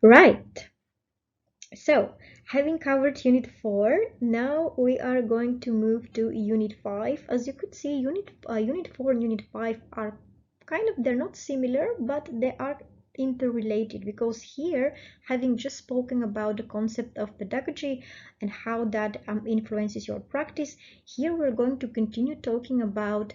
Right. So, having covered Unit 4, now we are going to move to Unit 5. As you could see, Unit 4 and Unit 5 are they're not similar, but they are interrelated, because here, having just spoken about the concept of pedagogy and how that influences your practice, here we're going to continue talking about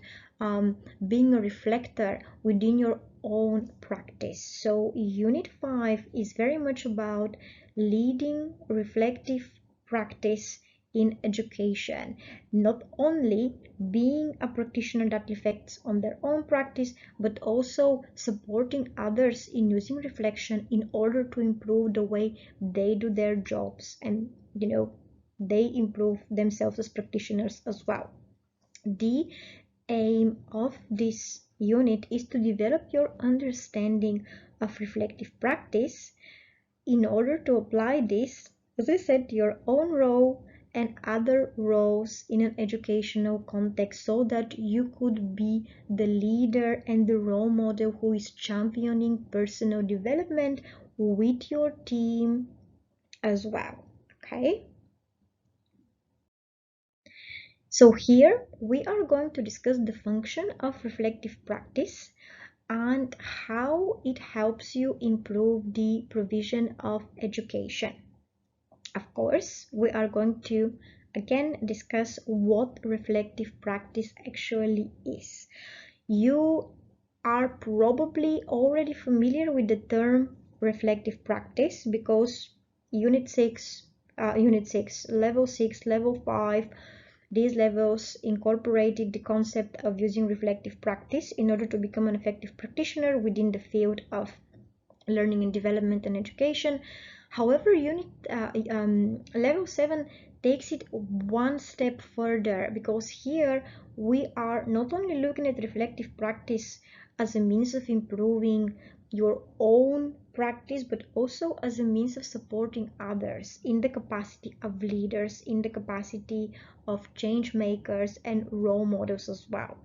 being a reflector within your own practice. So Unit 5 is very much about leading reflective practice in education, not only being a practitioner that reflects on their own practice, but also supporting others in using reflection in order to improve the way they do their jobs, and they improve themselves as practitioners as well. The aim of this unit is to develop your understanding of reflective practice in order to apply this, as I said, to your own role and other roles in an educational context, so that you could be the leader and the role model who is championing personal development with your team as well. Okay? So here we are going to discuss the function of reflective practice and how it helps you improve the provision of education. Of course, we are going to again discuss what reflective practice actually is. You are probably already familiar with the term reflective practice, because Unit 6, Level 6, Level 5, these levels incorporated the concept of using reflective practice in order to become an effective practitioner within the field of learning and development and education. However, Level 7 takes it one step further, because here we are not only looking at reflective practice as a means of improving your own practice, but also as a means of supporting others in the capacity of leaders, in the capacity of change makers and role models as well.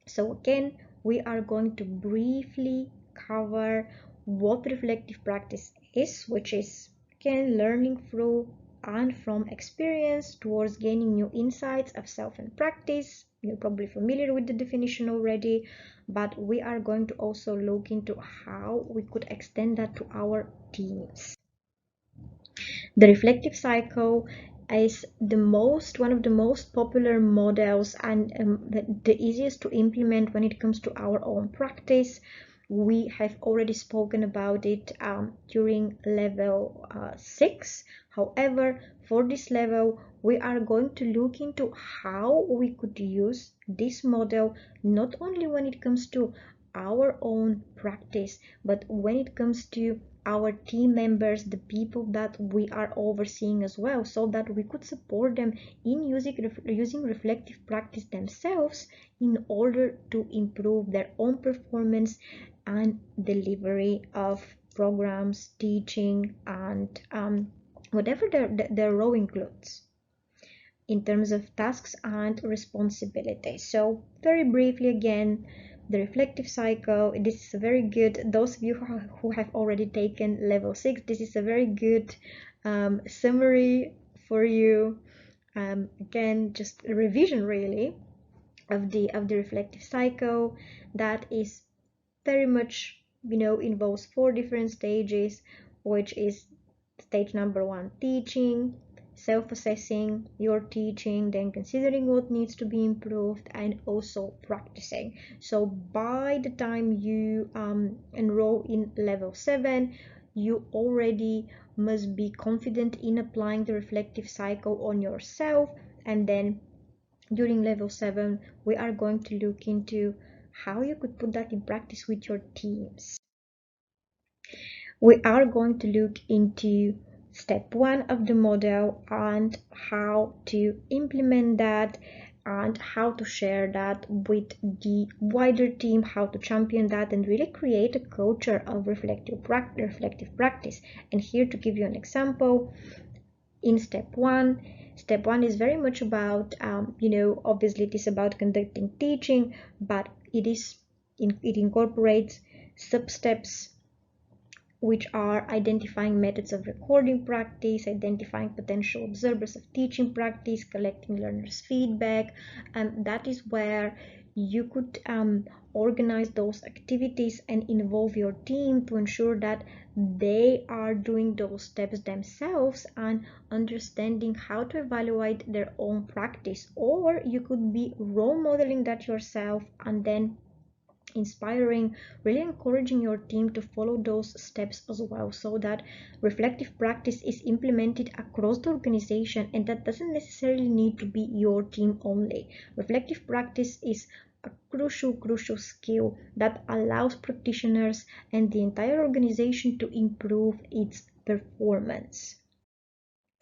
So again, we are going to briefly cover what reflective practice is, which is again learning through and from experience towards gaining new insights of self and practice. You're probably familiar with the definition already, but we are going to also look into how we could extend that to our teams. The reflective cycle is one of the most popular models, and the easiest to implement when it comes to our own practice. We have already spoken about it during level 6. However, for this level, we are going to look into how we could use this model not only when it comes to our own practice, but when it comes to our team members, the people that we are overseeing as well, so that we could support them in using reflective practice themselves in order to improve their own performance and delivery of programs, teaching, and whatever their role includes in terms of tasks and responsibilities. So very briefly again, the reflective cycle, this is a very good, those of you who have already taken level 6, this is a very good summary for you. Again, just a revision really of the reflective cycle, that is very much involves 4 different stages, which is stage number 1, teaching, self-assessing your teaching, then considering what needs to be improved, and also practicing. So by the time you enroll in level 7, you already must be confident in applying the reflective cycle on yourself. And then during level 7, we are going to look into how you could put that in practice with your teams. We are going to look into step 1 of the model and how to implement that and how to share that with the wider team, how to champion that and really create a culture of reflective practice. And here to give you an example, in step 1 is very much about obviously it is about conducting teaching, but it incorporates sub steps which are identifying methods of recording practice, identifying potential observers of teaching practice, collecting learners' feedback, and that is where you could organize those activities and involve your team to ensure that they are doing those steps themselves and understanding how to evaluate their own practice. Or you could be role modeling that yourself and then inspiring, really encouraging your team to follow those steps as well, so that reflective practice is implemented across the organization, and that doesn't necessarily need to be your team only. Reflective practice is a crucial skill that allows practitioners and the entire organization to improve its performance.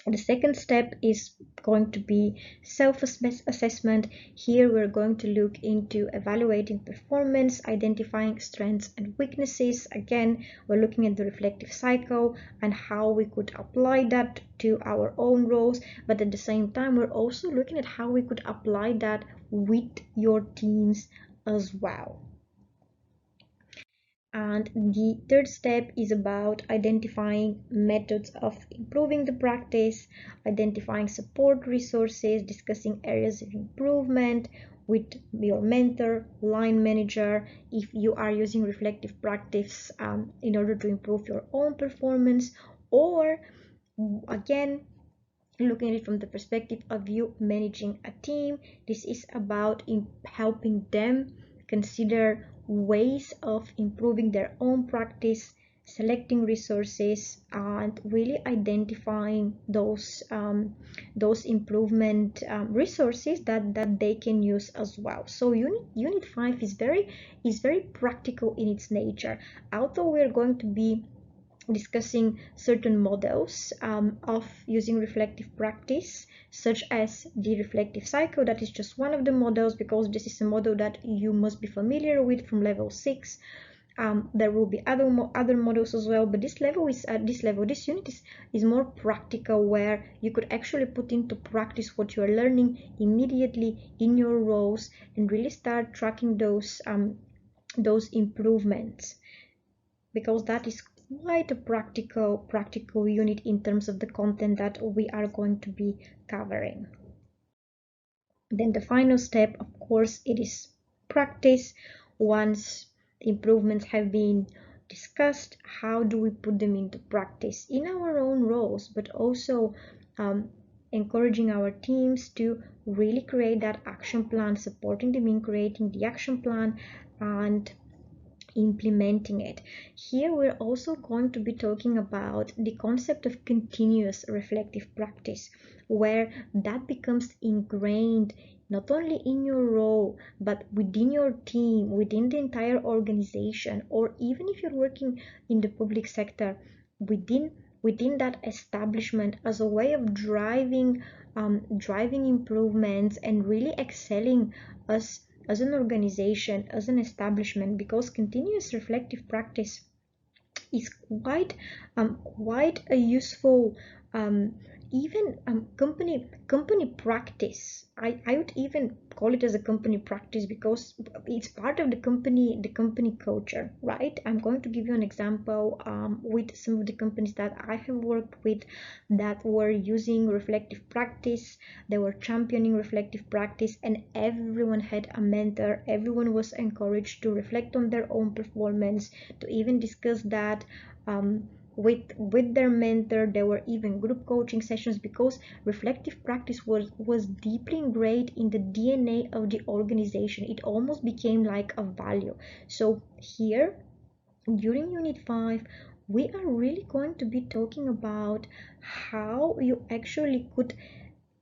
The second step is going to be self-assessment. Here we're going to look into evaluating performance, identifying strengths and weaknesses. Again, we're looking at the reflective cycle and how we could apply that to our own roles, but at the same time we're also looking at how we could apply that with your teams as well. And the third step is about identifying methods of improving the practice, identifying support resources, discussing areas of improvement with your mentor, line manager, if you are using reflective practice in order to improve your own performance, or again, looking at it from the perspective of you managing a team. This is about helping them consider ways of improving their own practice, selecting resources, and really identifying those improvement resources that they can use as well. So unit 5 is very practical in its nature. Although we're going to be discussing certain models of using reflective practice, such as the reflective cycle. That is just one of the models, because this is a model that you must be familiar with from level 6. There will be other models as well, but this unit is more practical, where you could actually put into practice what you're learning immediately in your roles and really start tracking those improvements, because that is quite a practical unit in terms of the content that we are going to be covering. Then the final step, of course, it is practice. Once improvements have been discussed, how do we put them into practice in our own roles, but also encouraging our teams to really create that action plan, supporting them in creating the action plan and implementing it. Here we're also going to be talking about the concept of continuous reflective practice, where that becomes ingrained not only in your role, but within your team, within the entire organization, or even if you're working in the public sector, within that establishment, as a way of driving improvements and really excelling as an organization, as an establishment, because continuous reflective practice is quite a useful even company practice. I would even call it as a company practice, because it's part of the company culture, right? I'm going to give you an example with some of the companies that I have worked with that were using reflective practice. They were championing reflective practice, and everyone had a mentor. Everyone was encouraged to reflect on their own performance, to even discuss that with their mentor. There were even group coaching sessions, because reflective practice was deeply ingrained in the DNA of the organization. It almost became like a value. So here, during unit 5, we are really going to be talking about how you actually could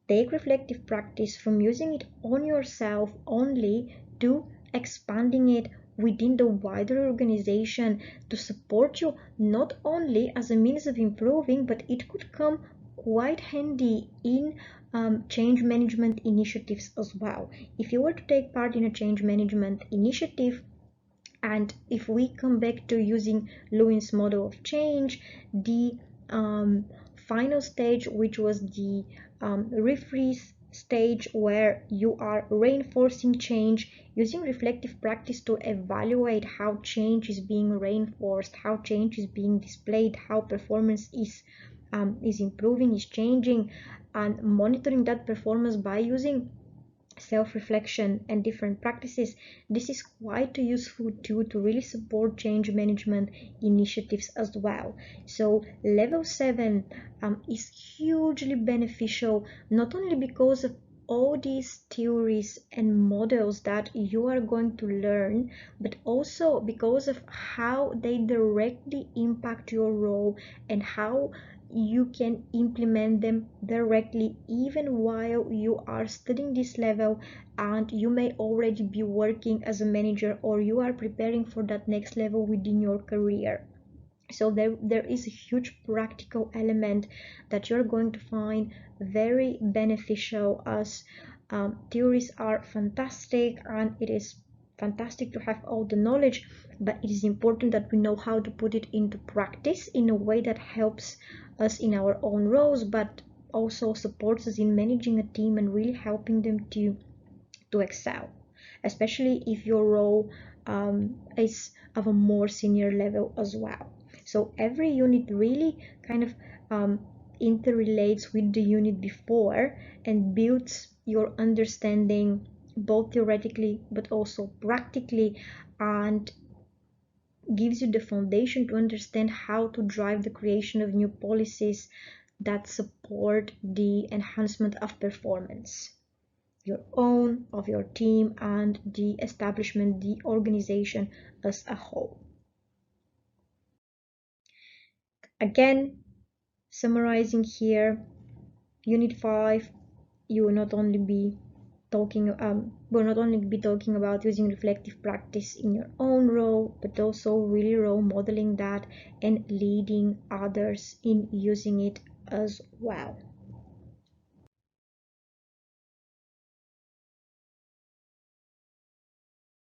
take reflective practice from using it on yourself only to expanding it within the wider organization to support you, not only as a means of improving, but it could come quite handy in change management initiatives as well. If you were to take part in a change management initiative, and if we come back to using Lewin's model of change, the final stage, which was the refreeze stage where you are reinforcing change, using reflective practice to evaluate how change is being reinforced, how change is being displayed, how performance is improving, is changing, and monitoring that performance by using self-reflection and different practices. This is quite a useful tool to really support change management initiatives as well. So level 7 is hugely beneficial, not only because of all these theories and models that you are going to learn, but also because of how they directly impact your role and how you can implement them directly even while you are studying this level, and you may already be working as a manager or you are preparing for that next level within your career. So there is a huge practical element that you're going to find very beneficial, as theories are fantastic and it is fantastic to have all the knowledge, but it is important that we know how to put it into practice in a way that helps us in our own roles, but also supports us in managing a team and really helping them to excel, especially if your role is of a more senior level as well. So every unit really kind of interrelates with the unit before and builds your understanding both theoretically but also practically, and gives you the foundation to understand how to drive the creation of new policies that support the enhancement of performance, your own, of your team, and the establishment, the organization as a whole. Again, summarizing here, Unit 5, you will not only be talking about using reflective practice in your own role, but also really role modeling that and leading others in using it as well.